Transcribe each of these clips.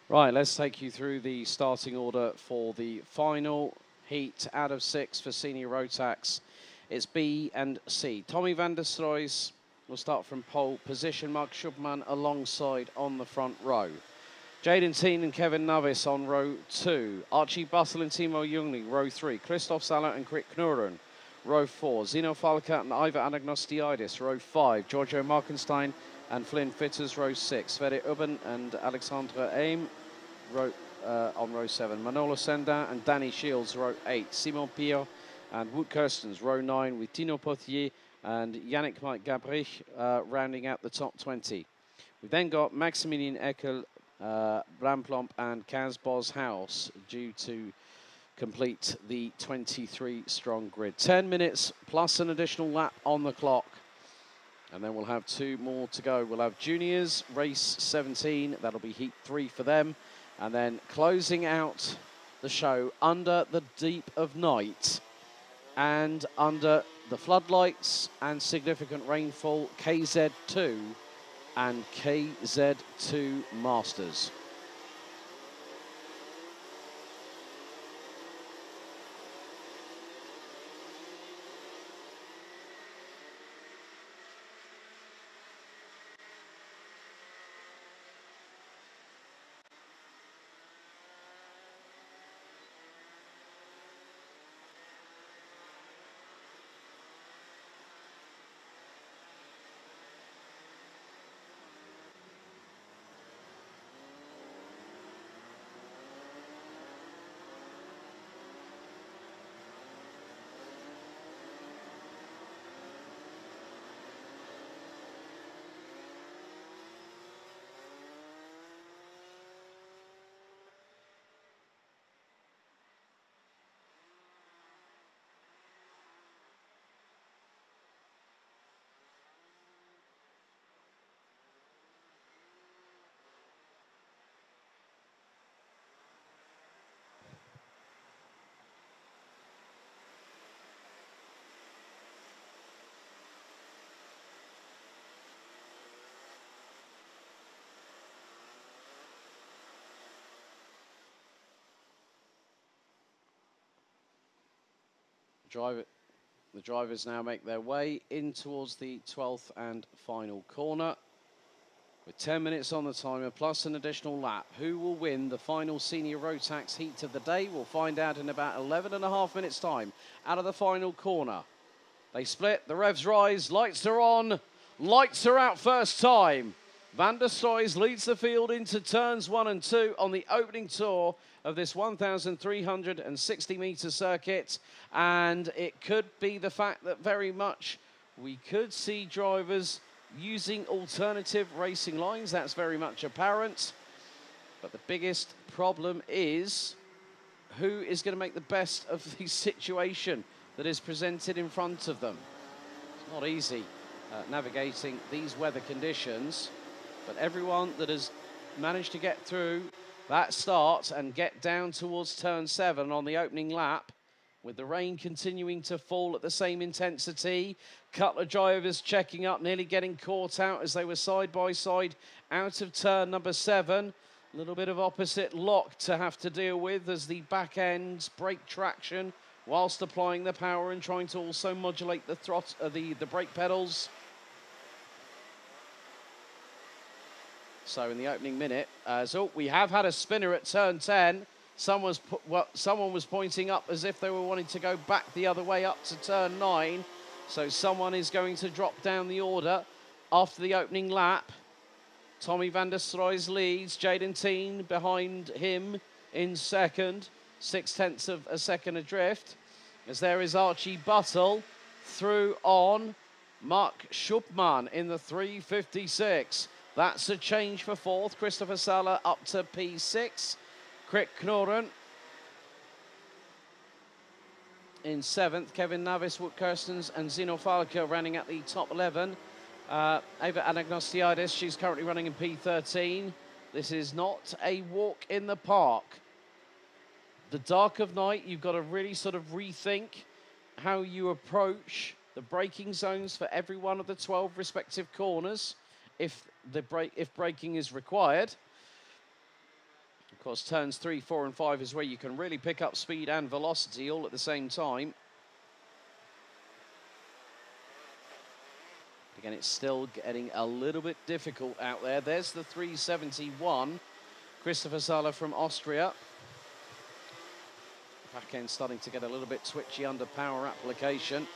Right, let's take you through the starting order for the final heat out of 6 for senior Rotax. It's B and C. Tommy van der Stroys will start from pole position. Mark Schubmann alongside on the front row. Jaden Teen and Kevin Navis on row 2. Archie Bustle and Timo Jungling, row 3. Christoph Saller and Krit Knuren, row 4. Zeno Falka and Iva Anagnostiidis, row 5. Giorgio Markenstein and Flynn Fitters, row 6. Sverre Ubben and Alexandra Aim on row 7. Manolo Senda and Danny Shields, row 8. Simon Pierre and Wout Kirstens, row 9, with Tino Potier and Yannick Mike Gabrich rounding out the top 20. We've then got Maximilian Eckel, Bram Plomp and Kaz Boshouse due to complete the 23-strong grid. 10 minutes plus an additional lap on the clock. And then we'll have 2 more to go. We'll have juniors, race 17. That'll be heat 3 for them. And then closing out the show under the deep of night and under the floodlights and significant rainfall, KZ2 and KZ2 Masters. The drivers now make their way in towards the 12th and final corner. With 10 minutes on the timer, plus an additional lap. Who will win the final senior Rotax heat of the day? We'll find out in about 11.5 minutes' time. Out of the final corner. They split, the revs rise, lights are on, lights are out first time. Van der Stroys leads the field into turns 1 and 2 on the opening tour of this 1,360-metre circuit. And it could be the fact that very much we could see drivers using alternative racing lines. That's very much apparent. But the biggest problem is who is going to make the best of the situation that is presented in front of them. It's not easy navigating these weather conditions, but everyone that has managed to get through that start and get down towards turn 7 on the opening lap, with the rain continuing to fall at the same intensity, couple of drivers checking up, nearly getting caught out as they were side by side out of turn number 7. A little bit of opposite lock to have to deal with as the back ends break traction whilst applying the power and trying to also modulate the the brake pedals. So in the opening minute, we have had a spinner at turn 10. Someone was pointing up as if they were wanting to go back the other way up to turn 9. So someone is going to drop down the order after the opening lap. Tommy van der Stroys leads, Jaden Teen behind him in second, 0.6 of a second adrift. As there is Archie Buttle through on Mark Schubmann in the 3:56. That's a change for 4th. Christopher Saller up to P6. Krit Knuren in 7th. Kevin Navis, Wout Kirstens and Zeno Falka running at the top 11. Ava Anagnostiidis, she's currently running in P13. This is not a walk in the park. The dark of night, you've got to really sort of rethink how you approach the braking zones for every one of the 12 respective corners if braking is required. course, turns 3, 4 and 5 is where you can really pick up speed and velocity all at the same time. Again, it's still getting a little bit difficult out there. There's the 371, Christopher Zahler from Austria. Back end starting to get a little bit twitchy under power application.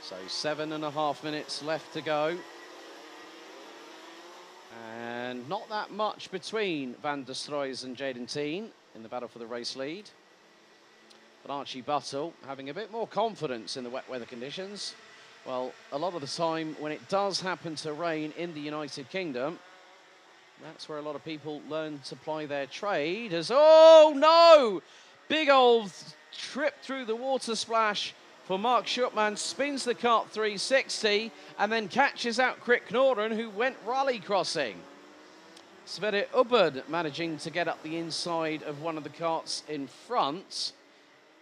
So 7.5 minutes left to go. And not that much between Van der Stroys and Jaden Teen in the battle for the race lead. But Archie Buttle having a bit more confidence in the wet weather conditions. Well, a lot of the time when it does happen to rain in the United Kingdom, that's where a lot of people learn to ply their trade. As, oh no! Big old trip through the water splash for Mark Schuppmann, spins the kart 360 and then catches out Krik Noren, who went rally crossing. Sverre Ubbard managing to get up the inside of one of the karts in front,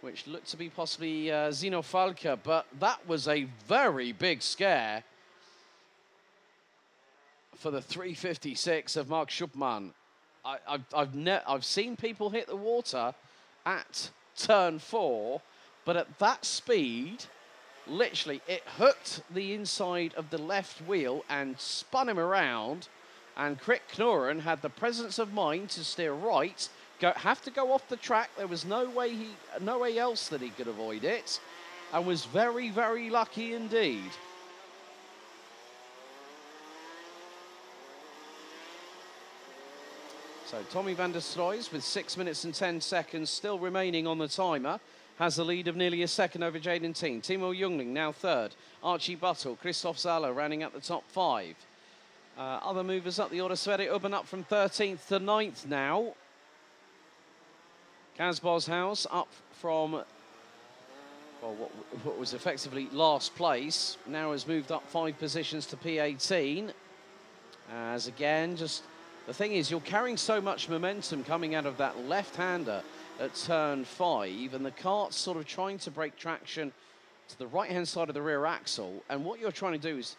which looked to be possibly Zino Falke, but that was a very big scare for the 356 of Mark Schuppmann. I've seen people hit the water at turn 4, but at that speed, literally, it hooked the inside of the left wheel and spun him around, and Krik Noren had the presence of mind to steer right, have to go off the track. There was no way else that he could avoid it, and was very, very lucky indeed. So Tommy van der Stroys, with 6 minutes and 10 seconds still remaining on the timer, has the lead of nearly a second over Jaden Teen. Timo Jungling now third. Archie Buttle, Christoph Zahler rounding out the top 5. Other movers up the order. Sverre Ubbard up from 13th to 9th now. Kaz Boshouse up from, well, what was effectively last place, now has moved up 5 positions to P18. As again, just the thing is, you're carrying so much momentum coming out of that left-hander at turn 5, and the kart's sort of trying to break traction to the right-hand side of the rear axle. And what you're trying to do is,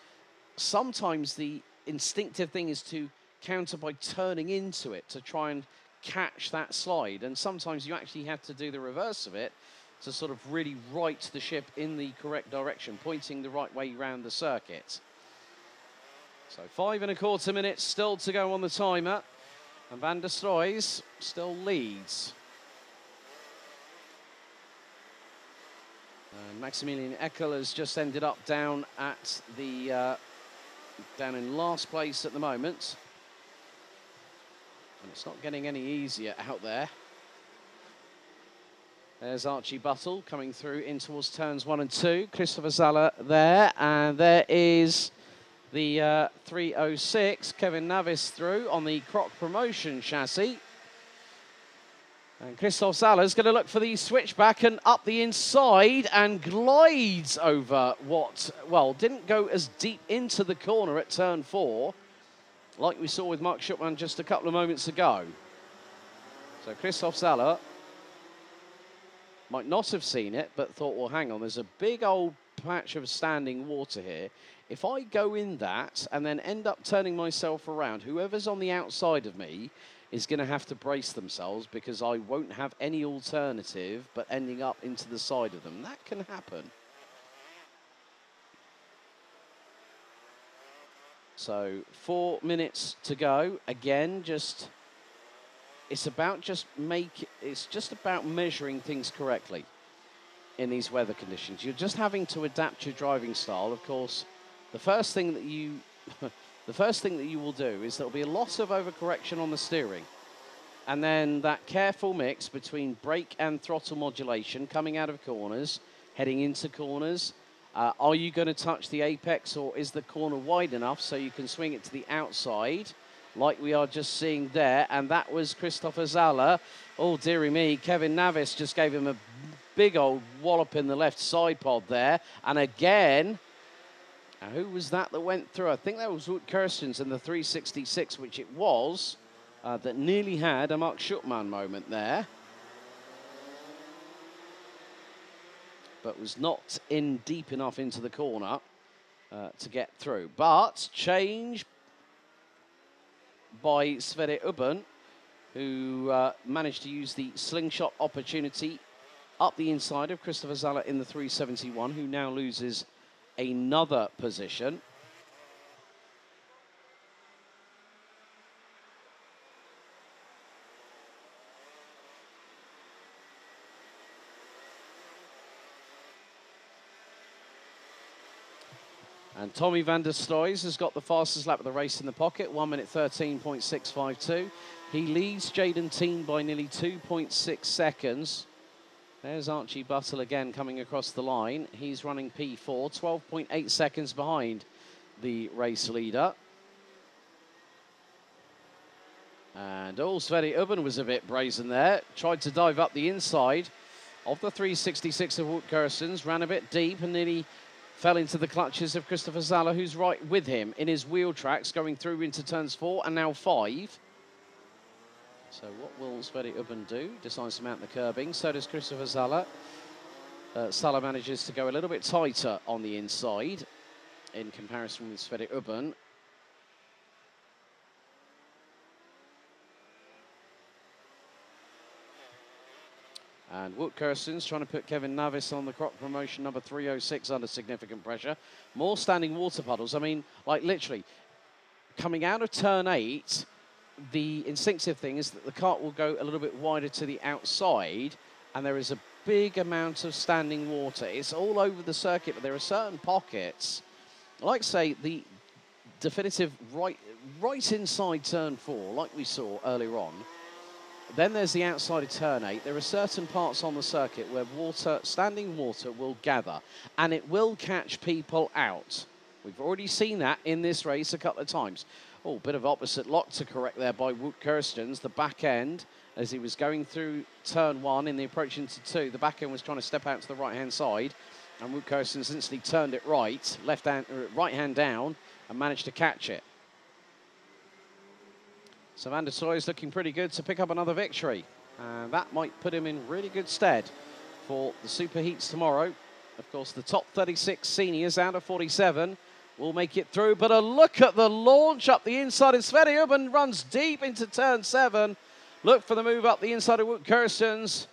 sometimes the instinctive thing is to counter by turning into it to try and catch that slide. And sometimes you actually have to do the reverse of it to sort of really right the ship in the correct direction, pointing the right way around the circuit. So 5.25 minutes still to go on the timer, and Van der Stroys still leads. Maximilian Eckel has just ended up down at the down in last place at the moment, and it's not getting any easier out there. There's Archie Buttle coming through in towards turns 1 and 2. Christopher Zahler there, and there is the 306, Kevin Navis through on the Croc Promotion chassis. And Christoph Zahler's going to look for the switchback and up the inside and glides over what, well, didn't go as deep into the corner at turn 4, like we saw with Mark Schuppmann just a couple of moments ago. So Christoph Zahler might not have seen it, but thought, well, hang on, there's a big old patch of standing water here. If I go in that and then end up turning myself around, whoever's on the outside of me is going to have to brace themselves, because I won't have any alternative but ending up into the side of them. That can happen. So 4 minutes to go. Again, it's just about measuring things correctly in these weather conditions. You're just having to adapt your driving style. Of course, the first thing that you will do is there'll be a lot of overcorrection on the steering, and then that careful mix between brake and throttle modulation coming out of corners, heading into corners. Are you going to touch the apex, or is the corner wide enough so you can swing it to the outside, like we are just seeing there? And that was Christopher Zahler. Oh, dearie me, Kevin Navis just gave him a big old wallop in the left side pod there. And again, now, who was that went through? I think that was Wout Kirstens in the 366, which it was, that nearly had a Mark Schuppmann moment there, but was not in deep enough into the corner to get through. But change by Sverre Ubbard, who managed to use the slingshot opportunity up the inside of Christopher Zalla in the 371, who now loses another position. And Tommy van der Stoys has got the fastest lap of the race in the pocket, 1 minute 13.652. He leads Jaden Teen by nearly 2.6 seconds. There's Archie Buttle again coming across the line. He's running P4, 12.8 seconds behind the race leader. And Sverre Ubben was a bit brazen there. Tried to dive up the inside of the 366 of Wout Kerstens, ran a bit deep and nearly fell into the clutches of Christopher Zalla, who's right with him in his wheel tracks, going through into turns 4 and now 5. So what will Sverre Ubben do? Decides to mount the curbing. So does Christopher Zalla. Zalla manages to go a little bit tighter on the inside in comparison with Sverre Ubben. And Wout Kerstens trying to put Kevin Navis on the crop promotion number 306 under significant pressure. More standing water puddles. I mean, like literally, coming out of turn 8, the instinctive thing is that the kart will go a little bit wider to the outside, and there is a big amount of standing water. It's all over the circuit, but there are certain pockets, like say the definitive right inside turn 4, like we saw earlier on. Then there's the outside of turn 8. There are certain parts on the circuit where standing water will gather, and it will catch people out. We've already seen that in this race a couple of times. Oh, bit of opposite lock to correct there by Wout Kerstens. The back end, as he was going through turn 1 in the approach into 2, the back end was trying to step out to the right-hand side, and Wout Kerstens instantly turned it right hand down, and managed to catch it. So van der Stoy is looking pretty good to pick up another victory. And that might put him in really good stead for the Super Heats tomorrow. Of course, the top 36 seniors out of 47 will make it through. But a look at the launch up the inside. And Sverre Ubben runs deep into turn 7. Look for the move up the inside of Wout Kerstens.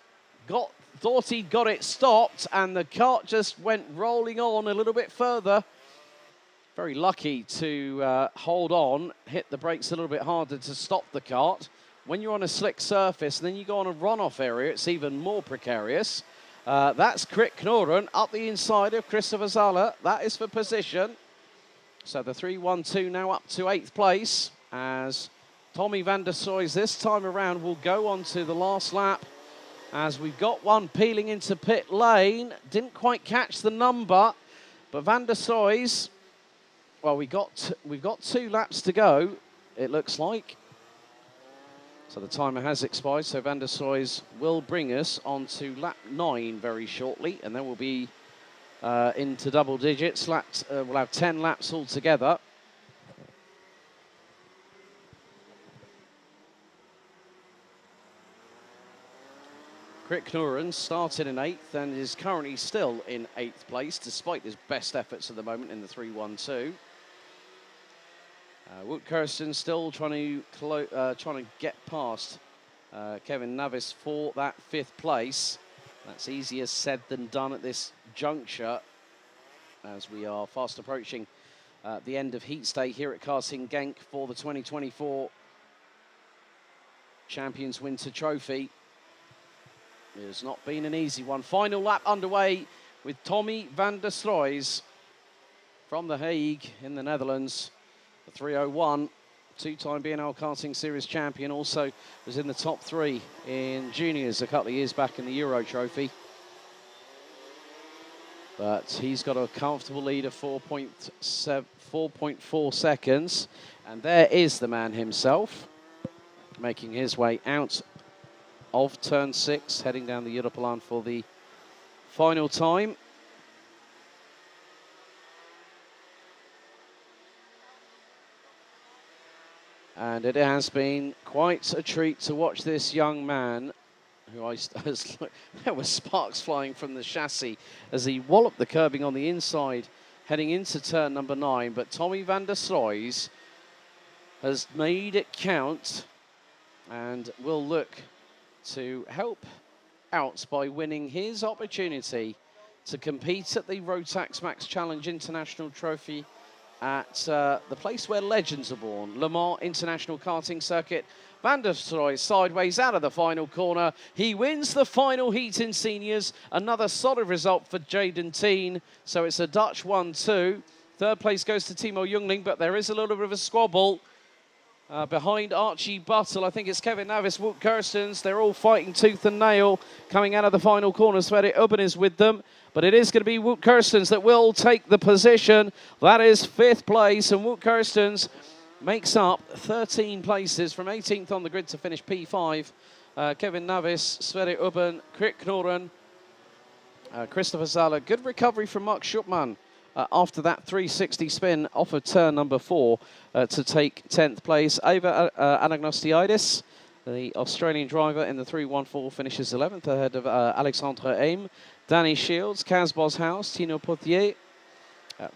Thought he'd got it stopped, and the kart just went rolling on a little bit further. Very lucky to hold on, hit the brakes a little bit harder to stop the kart. When you're on a slick surface and then you go on a runoff area, it's even more precarious. That's Krit Knoren up the inside of Christopher Zalla. That is for position. So the 3-1-2 now up to 8th place, as Tommy van der Stoy this time around will go on to the last lap, as we've got one peeling into pit lane. Didn't quite catch the number, but van der Stoy, well, we've got 2 laps to go, it looks like. So the timer has expired, so van der Stoy will bring us on to lap 9 very shortly, and then we'll be into double digits. We'll have 10 laps altogether. Krit Knoren started in 8th and is currently still in 8th place, despite his best efforts at the moment in the 3-1-2. Wout Kerstens still trying to get past Kevin Navis for that 5th place. That's easier said than done at this juncture, as we are fast approaching the end of Heat Day here at Karting Genk for the 2024 Champions Winter Trophy. It has not been an easy one. Final lap underway with Tommy van der Stoy from The Hague in the Netherlands. The 301, 2-time BNL Karting Series champion, also was in the top 3 in juniors a couple of years back in the Euro Trophy. But he's got a comfortable lead of 4.4 seconds. And there is the man himself, making his way out of turn 6, heading down the Europaplan for the final time. And it has been quite a treat to watch this young man, who there were sparks flying from the chassis as he walloped the curbing on the inside, heading into turn number 9. But Tommy van der Stoy has made it count and will look to help out by winning his opportunity to compete at the Rotax Max Challenge International Trophy at the place where legends are born, Le Mans International Karting Circuit. Van der Stroy sideways out of the final corner. He wins the final heat in seniors. Another solid result for Jaden Teen. So it's a Dutch 1-2. Third place goes to Timo Jungling, but there is a little bit of a squabble. Behind Archie Buttle, I think it's Kevin Navis, Wout Kirstens. They're all fighting tooth and nail coming out of the final corner. Sverre Ubben is with them, but it is going to be Wout Kirstens that will take the position. That is 5th place, and Wout Kirstens makes up 13 places from 18th on the grid to finish P5. Kevin Navis, Sverre Ubben, Krik Knoren, Christopher Zala. Good recovery from Mark Schuppmann. After that 360 spin off of turn number 4 to take 10th place. Ava Anagnostiidis, the Australian driver in the 314, finishes 11th ahead of Alexandre Aim. Danny Shields, Kaz Boshouse, Tino Potier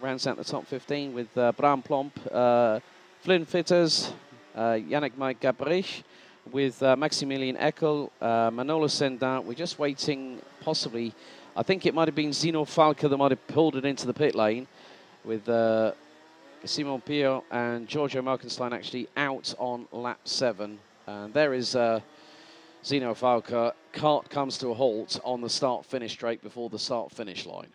rounds out the top 15 with Bram Plomp, Flynn Fitters, Yannick Mike Gabrich, with Maximilian Eckel, Manolo Sendin. We're just waiting possibly. I think it might have been Zino Falca that might have pulled it into the pit lane with Simon Pio and Giorgio Markenstein actually out on lap 7. And there is Zino Falca. Kart comes to a halt on the start-finish straight before the start-finish line.